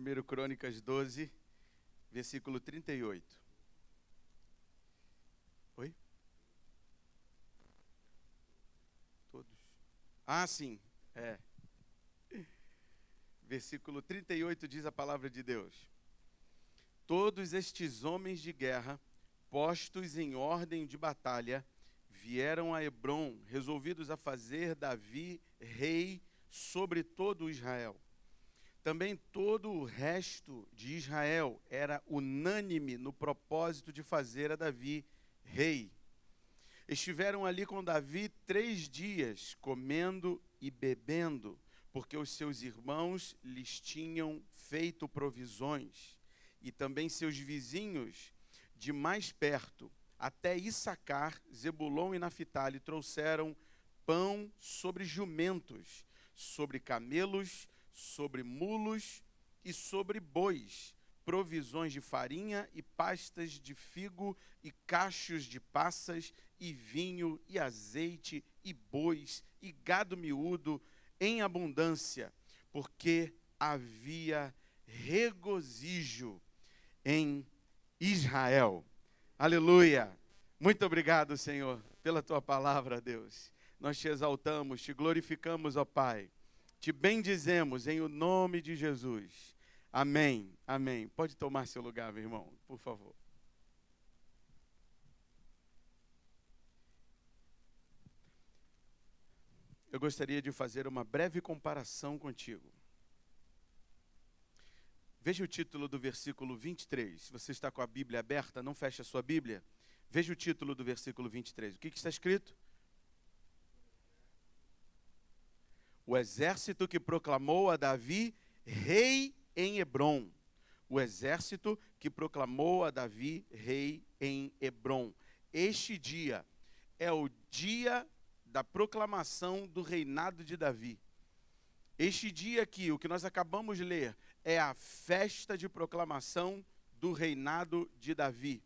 1 Crônicas 12, versículo 38. Oi? Todos? Ah, sim, é. Versículo 38 diz a palavra de Deus. Todos estes homens de guerra, postos em ordem de batalha, vieram a Hebrom, resolvidos a fazer Davi rei sobre todo Israel. Também todo o resto de Israel era unânime no propósito de fazer a Davi rei. Estiveram ali com Davi 3 dias, comendo e bebendo, porque os seus irmãos lhes tinham feito provisões, e também seus vizinhos de mais perto, até Issacar, Zebulon e Naphtali, trouxeram pão sobre jumentos, sobre camelos, sobre mulos e sobre bois, provisões de farinha e pastas de figo e cachos de passas e vinho e azeite e bois e gado miúdo em abundância, porque havia regozijo em Israel. Aleluia! Muito obrigado, Senhor, pela tua palavra, Deus. Nós te exaltamos, te glorificamos, ó Pai. Te bendizemos em o nome de Jesus. Amém, amém. Pode tomar seu lugar, meu irmão, por favor. Eu gostaria de fazer uma breve comparação contigo. Veja o título do versículo 23. Se você está com a Bíblia aberta, não feche a sua Bíblia. Veja o título do versículo 23. O que está escrito? O exército que proclamou a Davi rei em Hebrom. O exército que proclamou a Davi rei em Hebrom. Este dia é o dia da proclamação do reinado de Davi. Este dia aqui, o que nós acabamos de ler, é a festa de proclamação do reinado de Davi.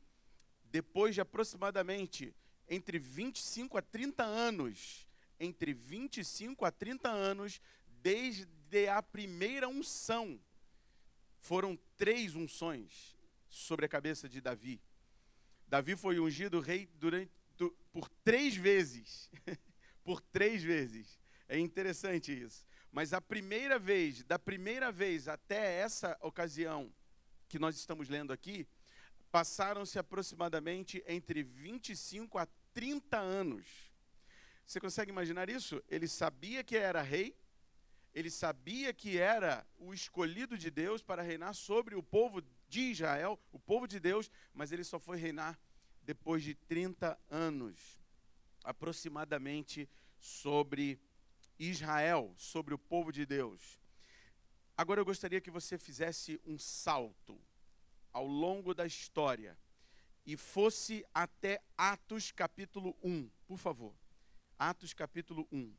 Depois de aproximadamente entre 25 a 30 anos, desde a primeira unção, foram 3 unções sobre a cabeça de Davi. Davi foi ungido rei por 3 vezes. Por 3 vezes. É interessante isso. Mas da primeira vez até essa ocasião que nós estamos lendo aqui, passaram-se aproximadamente entre 25 a 30 anos. Você consegue imaginar isso? Ele sabia que era rei, ele sabia que era o escolhido de Deus para reinar sobre o povo de Israel, o povo de Deus, mas ele só foi reinar depois de 30 anos, aproximadamente, sobre Israel, sobre o povo de Deus. Agora eu gostaria que você fizesse um salto ao longo da história e fosse até Atos capítulo 1, por favor. Atos capítulo 1.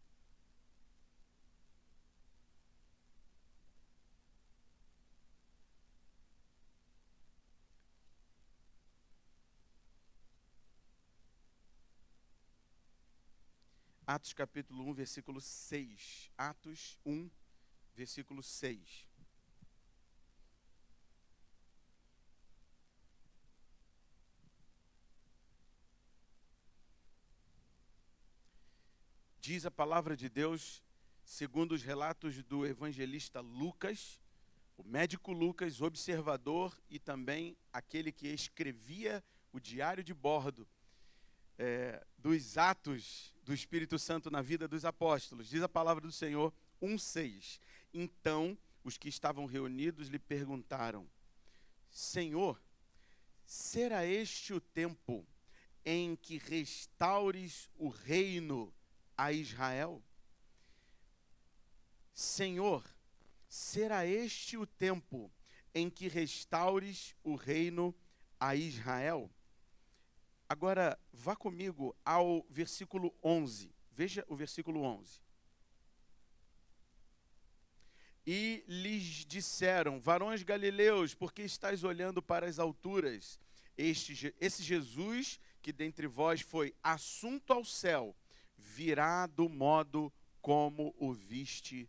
Atos capítulo 1, versículo 6. Atos 1, versículo 6. Diz a palavra de Deus, segundo os relatos do evangelista Lucas, o médico Lucas, observador e também aquele que escrevia o diário de bordo dos atos do Espírito Santo na vida dos apóstolos. Diz a palavra do Senhor 1,6. Então, os que estavam reunidos lhe perguntaram: Senhor, será este o tempo em que restaures o reino a Israel? Senhor, será este o tempo em que restaures o reino a Israel? Agora, vá comigo ao versículo 11. Veja o versículo 11. E lhes disseram: varões galileus, por que estáis olhando para as alturas? Esse Jesus, que dentre vós foi assunto ao céu, virá do modo como o viste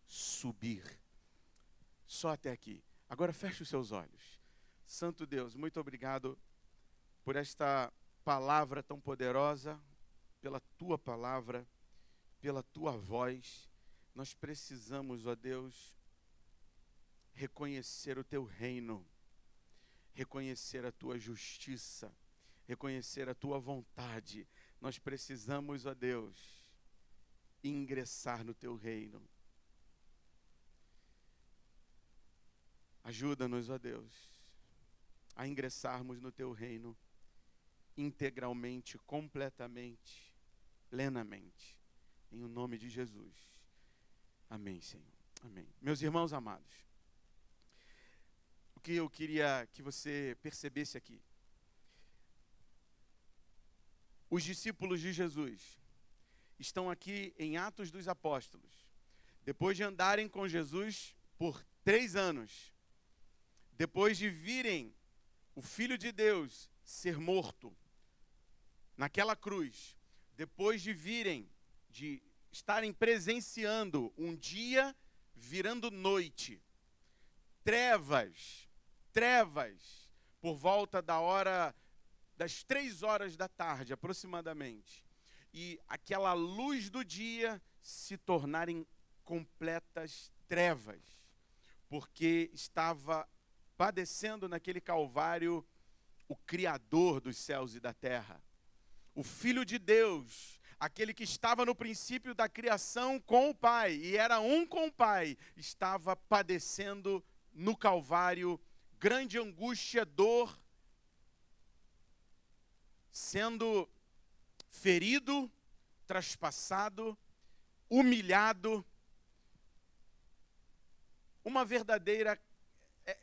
subir. Só até aqui. Agora feche os seus olhos. Santo Deus, muito obrigado por esta palavra tão poderosa, pela tua palavra, pela tua voz. Nós precisamos, ó Deus, reconhecer o teu reino, reconhecer a tua justiça, reconhecer a tua vontade. Nós precisamos, ó Deus, ingressar no teu reino. Ajuda-nos, ó Deus, a ingressarmos no teu reino integralmente, completamente, plenamente. Em o nome de Jesus. Amém, Senhor. Amém. Meus irmãos amados, o que eu queria que você percebesse aqui. Os discípulos de Jesus estão aqui em Atos dos Apóstolos. Depois de andarem com Jesus por 3 anos, depois de virem o Filho de Deus ser morto naquela cruz, depois de estarem presenciando um dia virando noite, trevas, por volta das 3 horas da tarde, aproximadamente, e aquela luz do dia se tornarem completas trevas, porque estava padecendo naquele Calvário o Criador dos céus e da terra, o Filho de Deus, aquele que estava no princípio da criação com o Pai, e era um com o Pai, estava padecendo no Calvário grande angústia, dor, sendo ferido, traspassado, humilhado,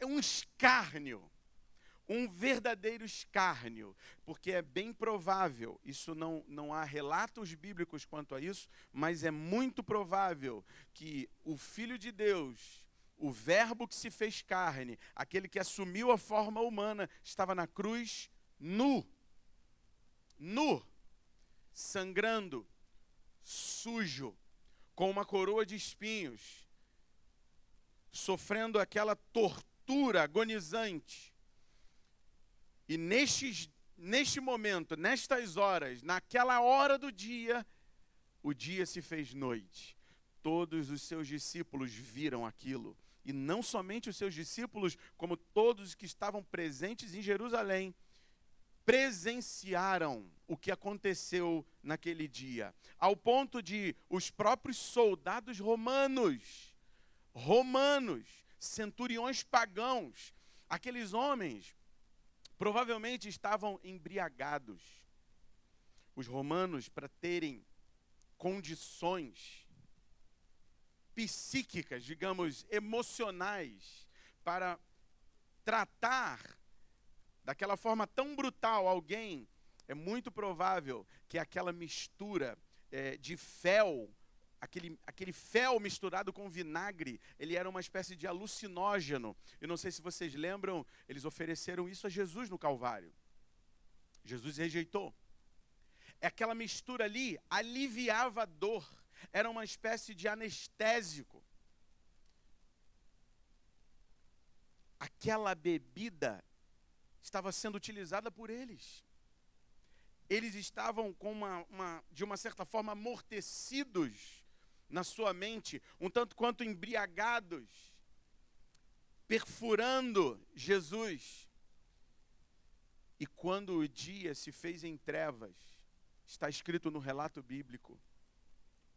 um escárnio, um verdadeiro escárnio, porque é bem provável, isso não há relatos bíblicos quanto a isso, mas é muito provável que o Filho de Deus, o Verbo que se fez carne, aquele que assumiu a forma humana, estava na cruz nu, sangrando, sujo, com uma coroa de espinhos, sofrendo aquela tortura agonizante. E neste momento, nestas horas, naquela hora do dia, o dia se fez noite. Todos os seus discípulos viram aquilo. E não somente os seus discípulos, como todos os que estavam presentes em Jerusalém, presenciaram o que aconteceu naquele dia. Ao ponto de os próprios soldados romanos, centuriões pagãos, aqueles homens provavelmente estavam embriagados. Os romanos, para terem condições psíquicas, digamos, emocionais, para tratar daquela forma tão brutal alguém, é muito provável que aquela mistura de fel, aquele fel misturado com vinagre, ele era uma espécie de alucinógeno. Eu não sei se vocês lembram, eles ofereceram isso a Jesus no Calvário. Jesus rejeitou. Aquela mistura ali aliviava a dor, era uma espécie de anestésico. Aquela bebida estava sendo utilizada por eles. Eles estavam de uma certa forma amortecidos na sua mente, um tanto quanto embriagados, perfurando Jesus. E quando o dia se fez em trevas, está escrito no relato bíblico,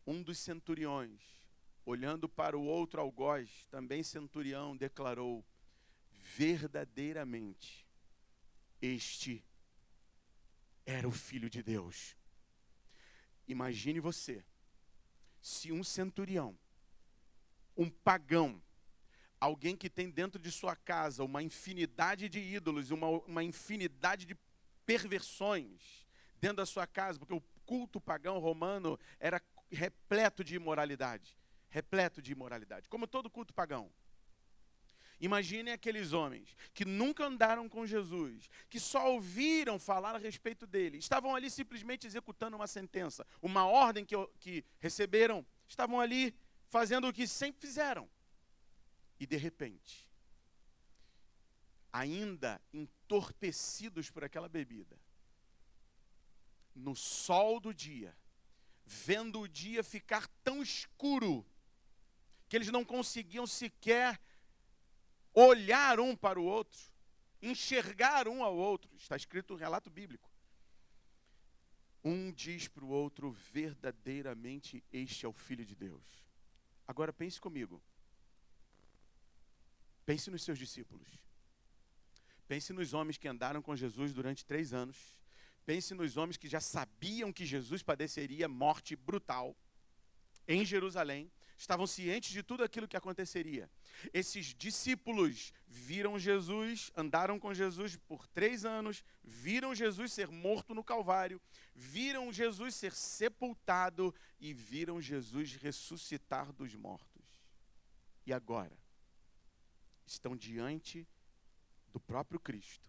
um dos centuriões, olhando para o outro algoz, também centurião, declarou: verdadeiramente, este era o Filho de Deus. Imagine você, se um centurião, um pagão, alguém que tem dentro de sua casa uma infinidade de ídolos, uma infinidade de perversões dentro da sua casa, porque o culto pagão romano era repleto de imoralidade, como todo culto pagão. Imaginem aqueles homens que nunca andaram com Jesus, que só ouviram falar a respeito dele, estavam ali simplesmente executando uma sentença, uma ordem que receberam, estavam ali fazendo o que sempre fizeram. E de repente, ainda entorpecidos por aquela bebida, no sol do dia, vendo o dia ficar tão escuro, que eles não conseguiam sequer olhar um para o outro, enxergar um ao outro. Está escrito um relato bíblico. Um diz para o outro: verdadeiramente este é o Filho de Deus. Agora pense comigo. Pense nos seus discípulos. Pense nos homens que andaram com Jesus durante 3 anos. Pense nos homens que já sabiam que Jesus padeceria morte brutal em Jerusalém. Estavam cientes de tudo aquilo que aconteceria. Esses discípulos viram Jesus, andaram com Jesus por 3 anos, viram Jesus ser morto no Calvário, viram Jesus ser sepultado e viram Jesus ressuscitar dos mortos. E agora, estão diante do próprio Cristo,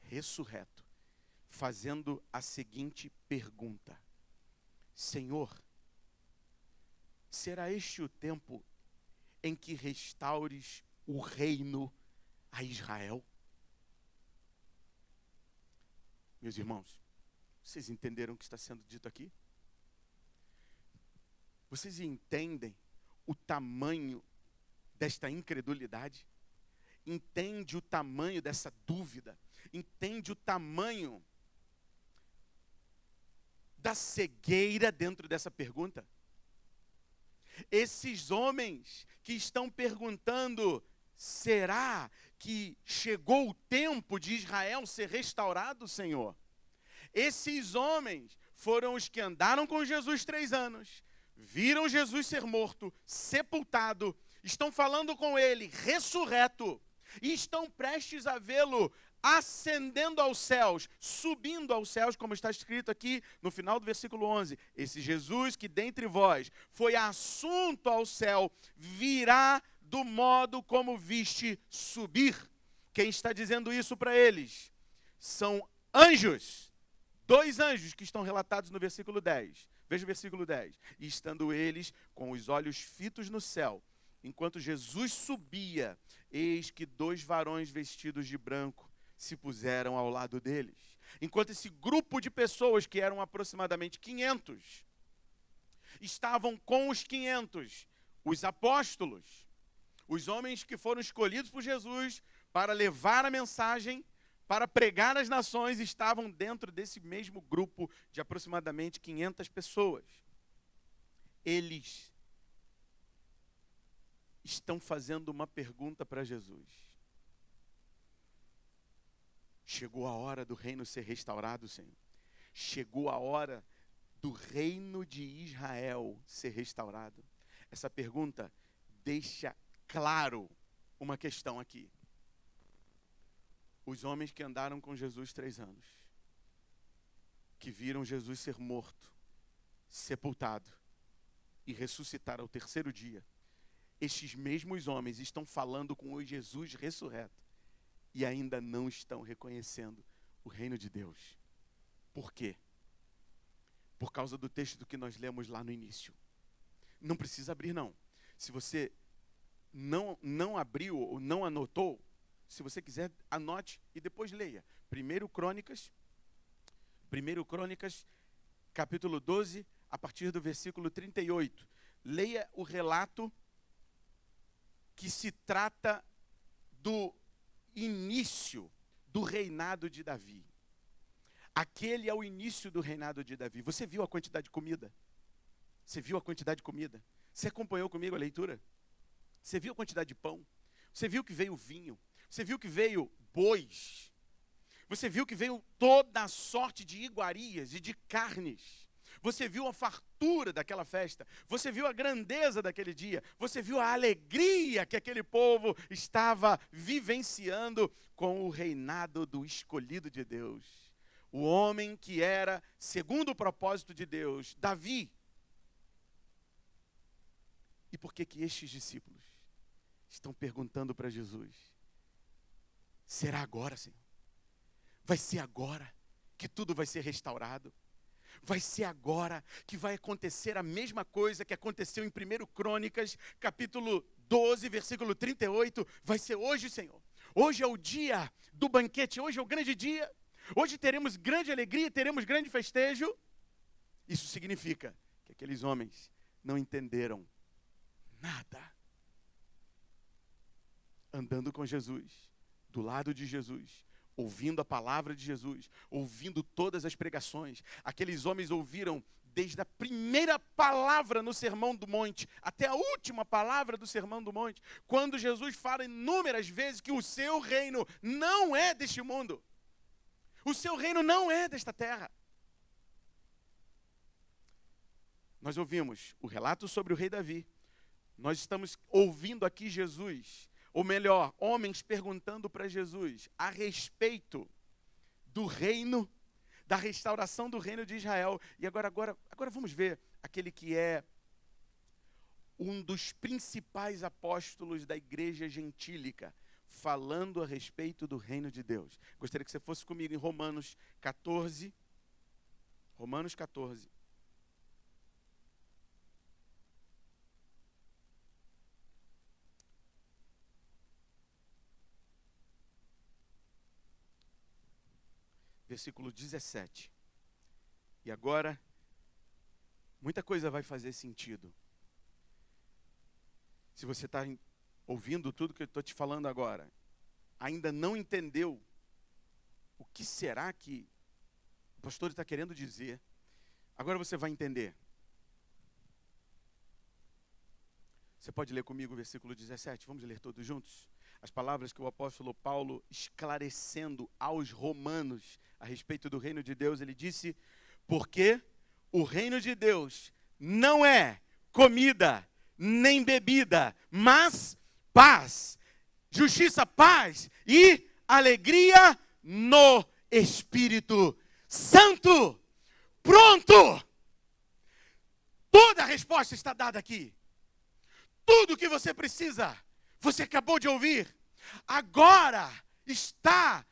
ressurreto, fazendo a seguinte pergunta: Senhor, será este o tempo em que restaures o reino a Israel? Meus irmãos, vocês entenderam o que está sendo dito aqui? Vocês entendem o tamanho desta incredulidade? Entende o tamanho dessa dúvida? Entende o tamanho da cegueira dentro dessa pergunta? Esses homens que estão perguntando: será que chegou o tempo de Israel ser restaurado, Senhor? Esses homens foram os que andaram com Jesus 3 anos, viram Jesus ser morto, sepultado, estão falando com ele ressurreto, e estão prestes a vê-lo ascendendo aos céus, subindo aos céus, como está escrito aqui no final do versículo 11. Esse Jesus que dentre vós foi assunto ao céu, virá do modo como viste subir. Quem está dizendo isso para eles? São anjos, 2 anjos que estão relatados no versículo 10. Veja o versículo 10. E estando eles com os olhos fitos no céu, enquanto Jesus subia, eis que 2 varões vestidos de branco se puseram ao lado deles. Enquanto esse grupo de pessoas, que eram aproximadamente 500, estavam com os 500, os apóstolos, os homens que foram escolhidos por Jesus para levar a mensagem, para pregar às nações, estavam dentro desse mesmo grupo de aproximadamente 500 pessoas. Eles estão fazendo uma pergunta para Jesus. Chegou a hora do reino ser restaurado, Senhor. Chegou a hora do reino de Israel ser restaurado. Essa pergunta deixa claro uma questão aqui. Os homens que andaram com Jesus 3 anos, que viram Jesus ser morto, sepultado e ressuscitar ao 3º dia, estes mesmos homens estão falando com o Jesus ressurreto e ainda não estão reconhecendo o reino de Deus. Por quê? Por causa do texto que nós lemos lá no início. Não precisa abrir, não. Se você não abriu ou não anotou, se você quiser, anote e depois leia. 1 Crônicas, capítulo 12, a partir do versículo 38. Leia o relato que se trata do início do reinado de Davi. Aquele é o início do reinado de Davi. Você viu a quantidade de comida? Você viu a quantidade de comida? Você acompanhou comigo a leitura? Você viu a quantidade de pão? Você viu que veio vinho? Você viu que veio bois? Você viu que veio toda a sorte de iguarias e de carnes? Você viu a fartura daquela festa? Você viu a grandeza daquele dia? Você viu a alegria que aquele povo estava vivenciando com o reinado do escolhido de Deus? O homem que era segundo o propósito de Deus, Davi. E por que que estes discípulos estão perguntando para Jesus: será agora, Senhor? Vai ser agora que tudo vai ser restaurado? Vai ser agora que vai acontecer a mesma coisa que aconteceu em 1 Crônicas, capítulo 12, versículo 38. Vai ser hoje, Senhor. Hoje é o dia do banquete, hoje é o grande dia. Hoje teremos grande alegria, teremos grande festejo. Isso significa que aqueles homens não entenderam nada. Andando com Jesus, do lado de Jesus, ouvindo a palavra de Jesus, ouvindo todas as pregações. Aqueles homens ouviram desde a primeira palavra no Sermão do Monte até a última palavra do Sermão do Monte, quando Jesus fala inúmeras vezes que o seu reino não é deste mundo. O seu reino não é desta terra. Nós ouvimos o relato sobre o rei Davi. Nós estamos ouvindo aqui Jesus, ou melhor, homens perguntando para Jesus a respeito do reino, da restauração do reino de Israel. E agora vamos ver aquele que é um dos principais apóstolos da igreja gentílica, falando a respeito do reino de Deus. Gostaria que você fosse comigo em Romanos 14. Romanos 14. Versículo 17. E agora, muita coisa vai fazer sentido. Se você está ouvindo tudo que eu estou te falando agora, ainda não entendeu o que será que o pastor está querendo dizer, agora você vai entender. Você pode ler comigo o versículo 17? Vamos ler todos juntos? As palavras que o apóstolo Paulo, esclarecendo aos romanos a respeito do reino de Deus, ele disse: porque o reino de Deus não é comida nem bebida, mas paz, justiça, paz e alegria no Espírito Santo. Pronto! Toda a resposta está dada aqui. Tudo o que você precisa, você acabou de ouvir. Agora está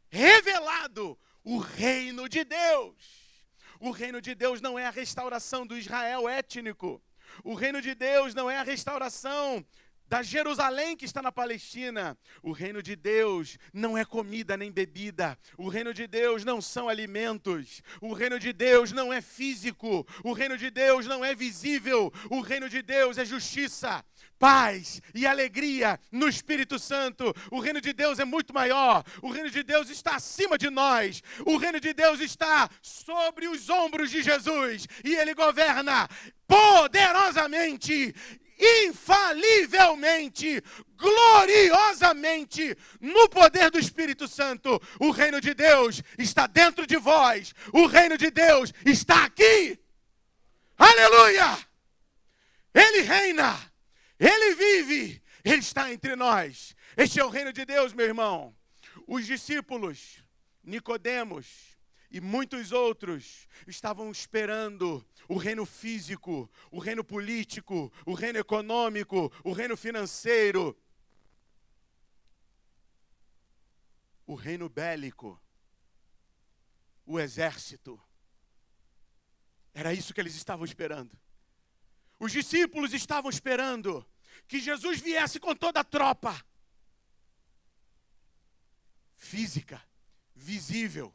revelado o reino de Deus. O reino de Deus não é a restauração do Israel étnico. O reino de Deus não é a restauração da Jerusalém que está na Palestina. O reino de Deus não é comida nem bebida. O reino de Deus não são alimentos. O reino de Deus não é físico. O reino de Deus não é visível. O reino de Deus é justiça, paz e alegria no Espírito Santo. O reino de Deus é muito maior. O reino de Deus está acima de nós. O reino de Deus está sobre os ombros de Jesus. E Ele governa poderosamente, infalivelmente, gloriosamente, no poder do Espírito Santo. O reino de Deus está dentro de vós. O reino de Deus está aqui. Aleluia! Ele reina. Ele vive, Ele está entre nós. Este é o reino de Deus, meu irmão. Os discípulos, Nicodemos e muitos outros estavam esperando o reino físico, o reino político, o reino econômico, o reino financeiro, o reino bélico, o exército. Era isso que eles estavam esperando. Os discípulos estavam esperando que Jesus viesse com toda a tropa física, visível,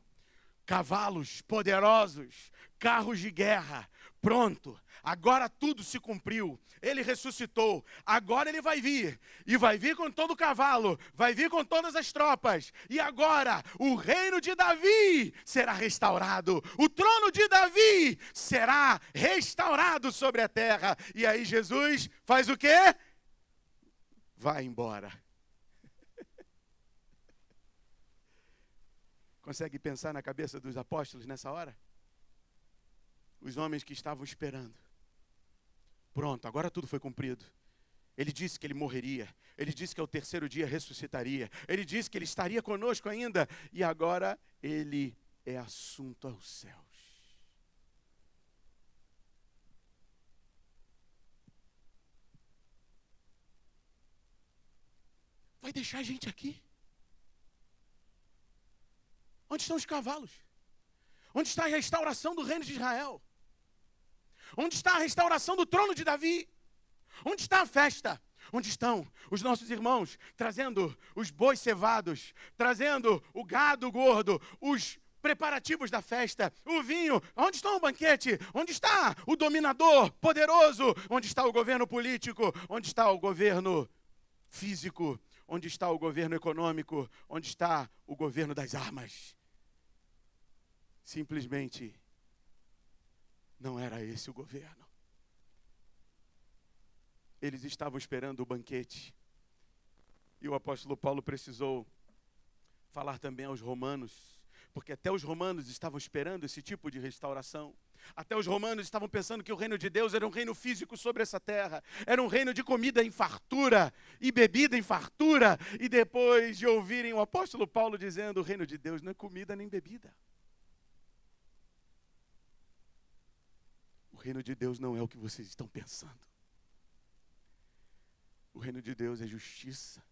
cavalos poderosos, carros de guerra. Pronto, agora tudo se cumpriu. Ele ressuscitou, agora ele vai vir. E vai vir com todo o cavalo, vai vir com todas as tropas. E agora o reino de Davi será restaurado. O trono de Davi será restaurado sobre a terra. E aí Jesus faz o quê? Vai embora. Consegue pensar na cabeça dos apóstolos nessa hora? Os homens que estavam esperando. Pronto, agora tudo foi cumprido. Ele disse que ele morreria. Ele disse que ao terceiro dia ressuscitaria. Ele disse que ele estaria conosco ainda. E agora ele é assunto aos céus. Vai deixar a gente aqui? Onde estão os cavalos? Onde está a restauração do reino de Israel? Onde está a restauração do trono de Davi? Onde está a festa? Onde estão os nossos irmãos trazendo os bois cevados, trazendo o gado gordo, os preparativos da festa, o vinho? Onde está o banquete? Onde está o dominador poderoso? Onde está o governo político? Onde está o governo físico? Onde está o governo econômico? Onde está o governo das armas? Simplesmente não era esse o governo. Eles estavam esperando o banquete. E o apóstolo Paulo precisou falar também aos romanos, porque até os romanos estavam esperando esse tipo de restauração. Até os romanos estavam pensando que o reino de Deus era um reino físico sobre essa terra. Era um reino de comida em fartura e bebida em fartura. E depois de ouvirem o apóstolo Paulo dizendo: o reino de Deus não é comida nem bebida. O reino de Deus não é o que vocês estão pensando. O reino de Deus é justiça,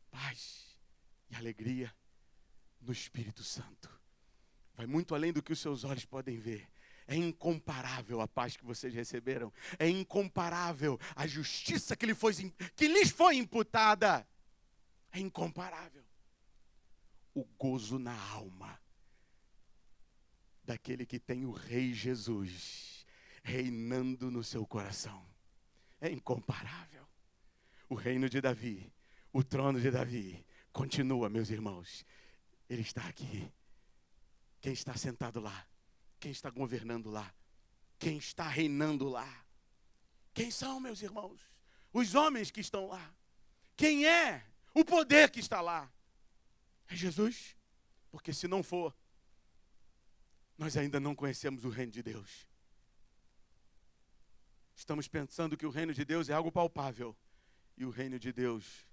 paz e alegria no Espírito Santo. Vai muito além do que os seus olhos podem ver. É incomparável a paz que vocês receberam. É incomparável a justiça que lhes foi imputada. É incomparável. O gozo na alma daquele que tem o Rei Jesus reinando no seu coração. É incomparável. O reino de Davi, o trono de Davi, continua, meus irmãos. Ele está aqui. Quem está sentado lá? Quem está governando lá? Quem está reinando lá? Quem são, meus irmãos? Os homens que estão lá. Quem é o poder que está lá? É Jesus? Porque se não for, nós ainda não conhecemos o reino de Deus. Estamos pensando que o reino de Deus é algo palpável. E o reino de Deus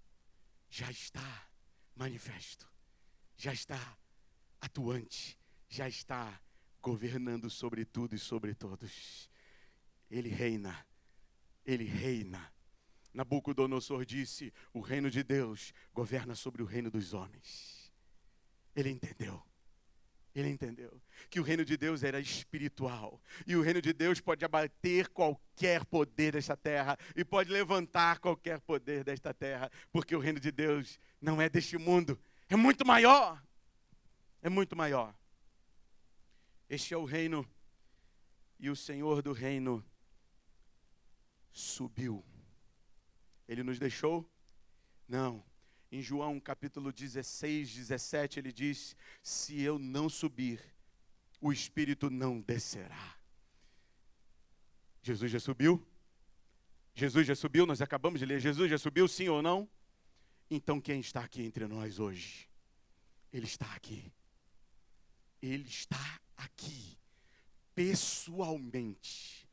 já está manifesto. Já está atuante. Já está governando sobre tudo e sobre todos. Ele reina. Ele reina. Nabucodonosor disse: o reino de Deus governa sobre o reino dos homens. Ele entendeu. Ele entendeu que o reino de Deus era espiritual. E o reino de Deus pode abater qualquer poder desta terra. E pode levantar qualquer poder desta terra. Porque o reino de Deus não é deste mundo. É muito maior. É muito maior. Este é o reino. E o Senhor do reino subiu. Ele nos deixou? Não. Em João capítulo 16, 17, ele diz: se eu não subir, o Espírito não descerá. Jesus já subiu? Jesus já subiu? Nós acabamos de ler. Jesus já subiu, sim ou não? Então quem está aqui entre nós hoje? Ele está aqui. Ele está aqui. Pessoalmente.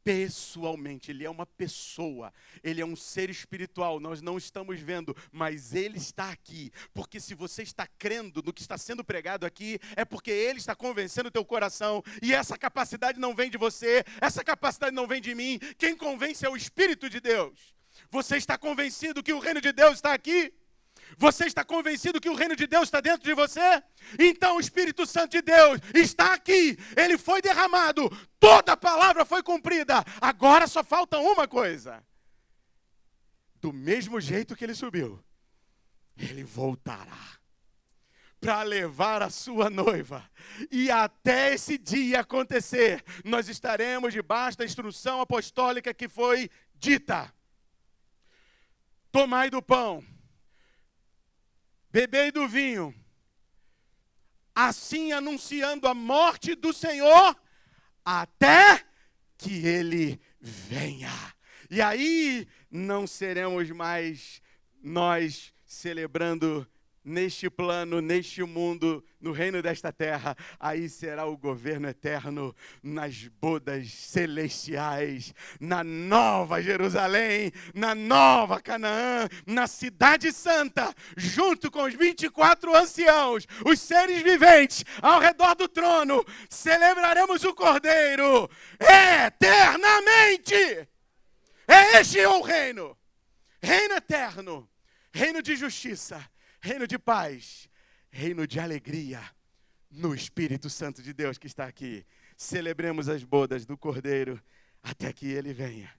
Pessoalmente, ele é uma pessoa, ele é um ser espiritual, nós não estamos vendo, mas ele está aqui, porque se você está crendo no que está sendo pregado aqui, é porque ele está convencendo o teu coração, e essa capacidade não vem de você, essa capacidade não vem de mim, quem convence é o Espírito de Deus. Você está convencido que o reino de Deus está aqui? Você está convencido que o reino de Deus está dentro de você? Então o Espírito Santo de Deus está aqui. Ele foi derramado. Toda a palavra foi cumprida. Agora só falta uma coisa. Do mesmo jeito que ele subiu, ele voltará para levar a sua noiva. E até esse dia acontecer, nós estaremos debaixo da instrução apostólica que foi dita. Tomai do pão, bebei do vinho, assim anunciando a morte do Senhor, até que Ele venha. E aí não seremos mais nós celebrando neste plano, neste mundo, no reino desta terra. Aí será o governo eterno nas bodas celestiais, na nova Jerusalém, na nova Canaã, na cidade santa, junto com os 24 anciãos, os seres viventes, ao redor do trono, celebraremos o Cordeiro eternamente. É este o reino, reino eterno, reino de justiça, reino de paz, reino de alegria no Espírito Santo de Deus que está aqui. Celebremos as bodas do Cordeiro até que Ele venha.